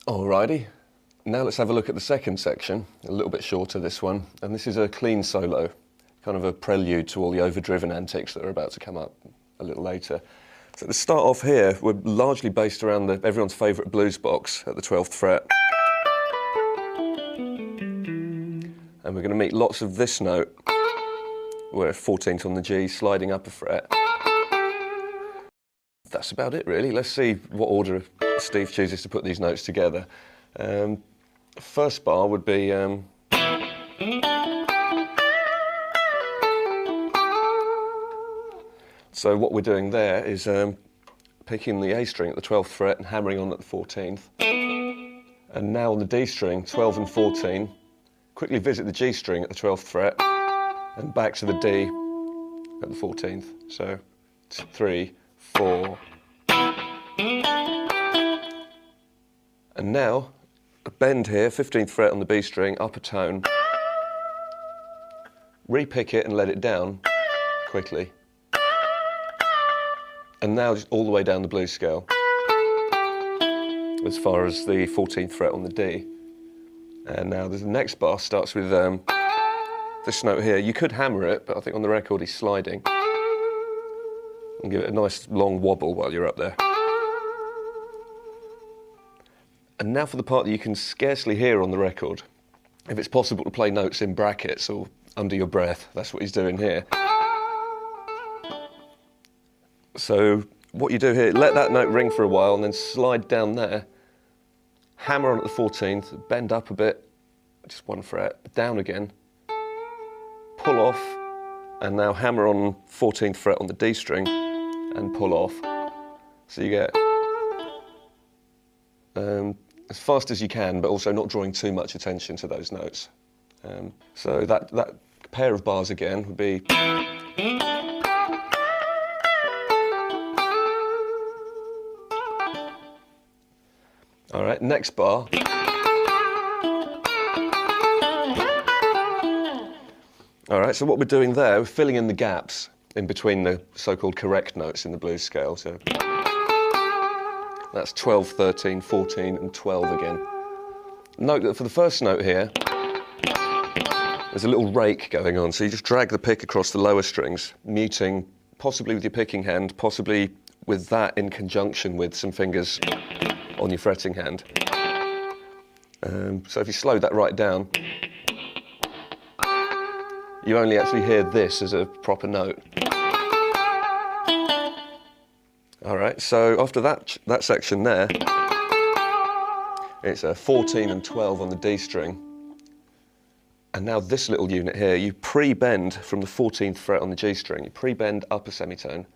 Alrighty, now let's have a look at the second section, a little bit shorter this one, and this is a clean solo, kind of a prelude to all the overdriven antics that are about to come up a little later. So to start off here, we're largely based around everyone's favourite blues box at the 12th fret. And we're going to meet lots of this note, where 14th on the G, sliding up a fret. That's about it really. Let's see what order Steve chooses to put these notes together. First bar would be so what we're doing there is picking the A string at the 12th fret and hammering on at the 14th. And now on the D string, 12 and 14, quickly visit the G string at the 12th fret and back to the D at the 14th. So 3, 4. And now, a bend here, 15th fret on the B string, up a tone. Re-pick it and let it down quickly. And now just all the way down the blues scale, as far as the 14th fret on the D. And now the next bar starts with this note here. You could hammer it, but I think on the record he's sliding. And give it a nice long wobble while you're up there. And now for the part that you can scarcely hear on the record. If it's possible to play notes in brackets or under your breath, that's what he's doing here. So what you do here, let that note ring for a while and then slide down there, hammer on at the 14th, bend up a bit, just one fret, down again, pull off, and now hammer on 14th fret on the D string and pull off. So you get as fast as you can, but also not drawing too much attention to those notes. So that pair of bars again would be. All right, next bar. All right, so what we're doing there, we're filling in the gaps in between the so-called correct notes in the blues scale. So that's 12, 13, 14, and 12 again. Note that for the first note here, there's a little rake going on, so you just drag the pick across the lower strings, muting, possibly with your picking hand, possibly with that in conjunction with some fingers on your fretting hand. So if you slow that right down, you only actually hear this as a proper note. All right, so after that section there, it's a 14 and 12 on the D string. And now this little unit here, you pre-bend from the 14th fret on the G string. You pre-bend up a semitone,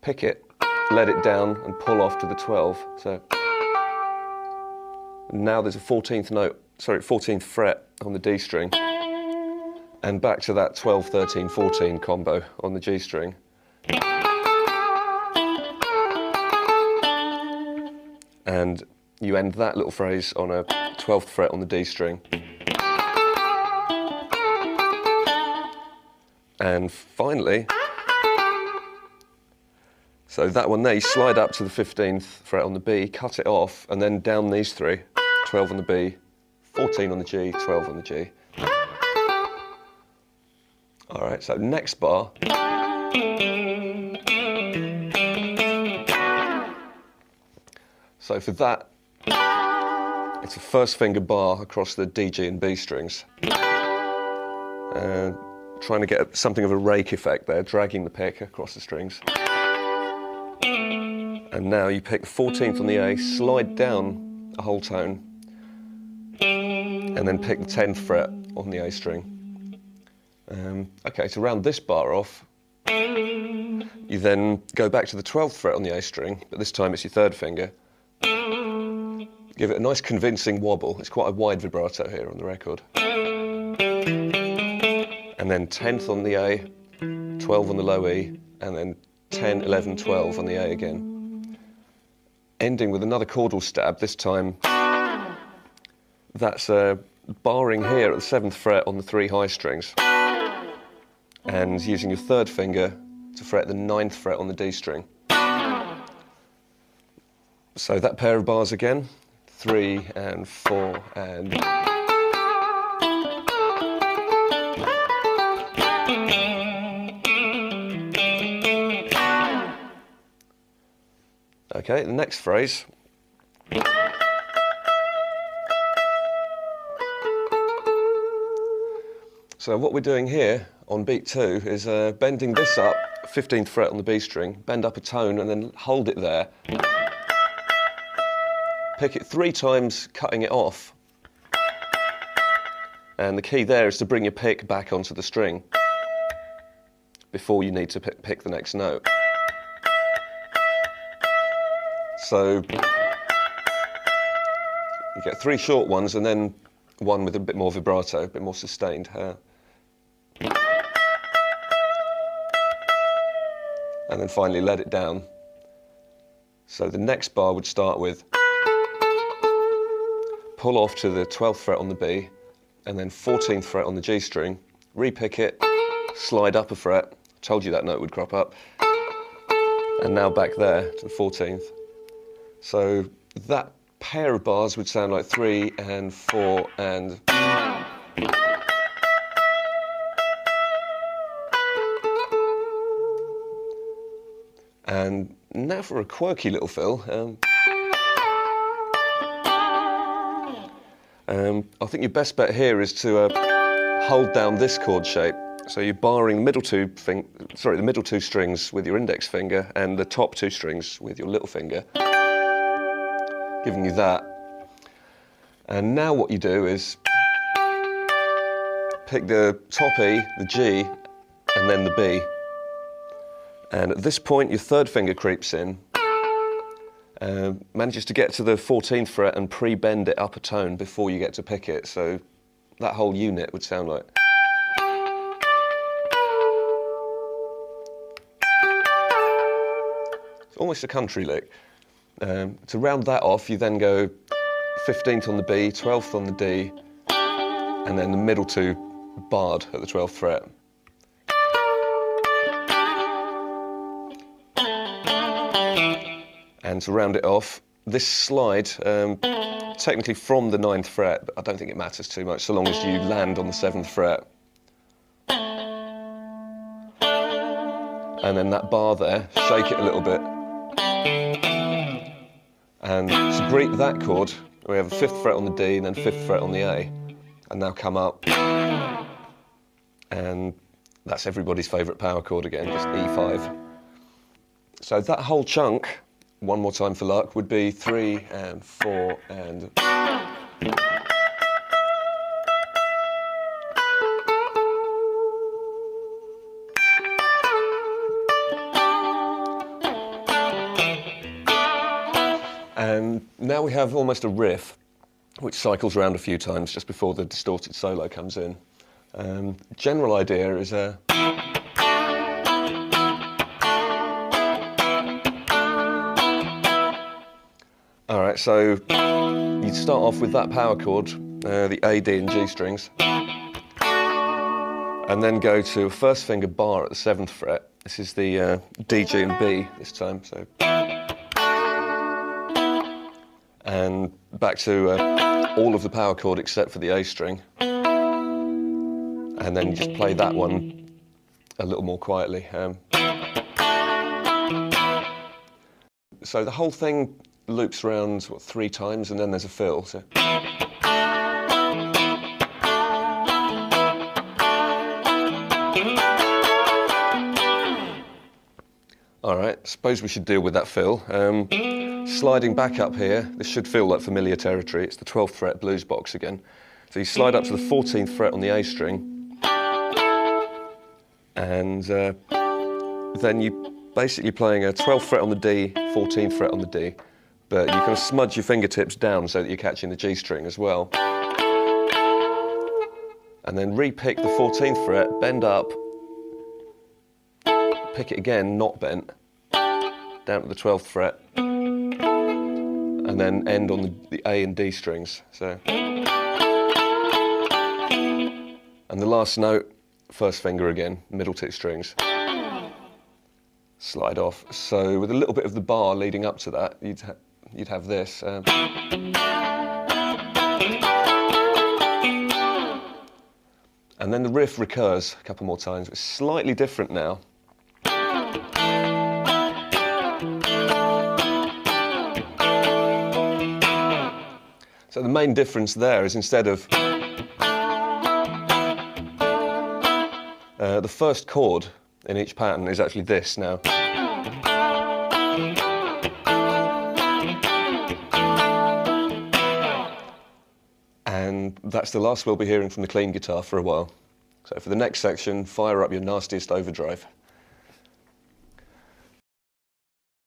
pick it, let it down, and pull off to the 12. So now there's a 14th fret on the D string, and back to that 12, 13, 14 combo on the G string. And you end that little phrase on a 12th fret on the D string. And finally, so that one there, you slide up to the 15th fret on the B, cut it off, and then down these three, 12 on the B, 14 on the G, 12 on the G. All right, so next bar. So for that, it's a first finger bar across the D, G and B strings. Trying to get something of a rake effect there, dragging the pick across the strings. And now you pick the 14th on the A, slide down a whole tone, and then pick the 10th fret on the A string. Okay, to round this bar off, you then go back to the 12th fret on the A string, but this time it's your third finger. Give it a nice convincing wobble. It's quite a wide vibrato here on the record. And then 10th on the A, 12 on the low E, and then 10, 11, 12 on the A again. Ending with another chordal stab, this time that's barring here at the 7th fret on the 3 high strings, and using your third finger to fret the 9th fret on the D string. So that pair of bars again, 3 and 4 and... Okay, the next phrase. So what we're doing here on beat 2 is bending this up, 15th fret on the B string, bend up a tone and then hold it there. Pick it 3 times, cutting it off. And the key there is to bring your pick back onto the string before you need to pick the next note. So you get 3 short ones and then one with a bit more vibrato, a bit more sustained. And then finally let it down. So the next bar would start with pull off to the 12th fret on the B and then 14th fret on the G string, repick it, slide up a fret, told you that note would crop up, and now back there to the 14th. So that pair of bars would sound like 3 and 4 and... And now for a quirky little fill. I think your best bet here is to hold down this chord shape. So you're barring the middle two strings with your index finger and the top 2 strings with your little finger, giving you that. And now what you do is pick the top E, the G, and then the B. And at this point, your 3rd finger creeps in, manages to get to the 14th fret and pre-bend it up a tone before you get to pick it. So that whole unit would sound like... It's almost a country lick. To round that off, you then go 15th on the B, 12th on the D, and then the middle 2 barred at the 12th fret. And to round it off, this slide, technically from the 9th fret, but I don't think it matters too much so long as you land on the 7th fret. And then that bar there, shake it a little bit. And to greet that chord, we have a 5th fret on the D and then 5th fret on the A. And now come up. And that's everybody's favourite power chord again, just E5. So that whole chunk, one more time for luck, would be 3 and 4 and... And now we have almost a riff, which cycles around a few times just before the distorted solo comes in. General idea is a... Alright, so you'd start off with that power chord, the A, D and G strings, and then go to a 1st finger bar at the 7th fret. This is the D, G and B this time, so... And back to all of the power chord except for the A string. And then you just play that one a little more quietly. So the whole thing loops around 3 times and then there's a fill. So. Alright, suppose we should deal with that fill. Sliding back up here, this should feel like familiar territory. It's the 12th fret blues box again. So you slide up to the 14th fret on the A string, and then you basically playing a 12th fret on the D, 14th fret on the D, but you kind of smudge your fingertips down so that you're catching the G string as well. And then re-pick the 14th fret, bend up, pick it again, not bent, down to the 12th fret, and then end on the A and D strings. So, and the last note, 1st finger again, middle 2 strings. Slide off. So with a little bit of the bar leading up to that, you'd you'd have this. And then the riff recurs a couple more times. It's slightly different now. So the main difference there is instead of the first chord in each pattern is actually this now. And that's the last we'll be hearing from the clean guitar for a while. So for the next section, fire up your nastiest overdrive.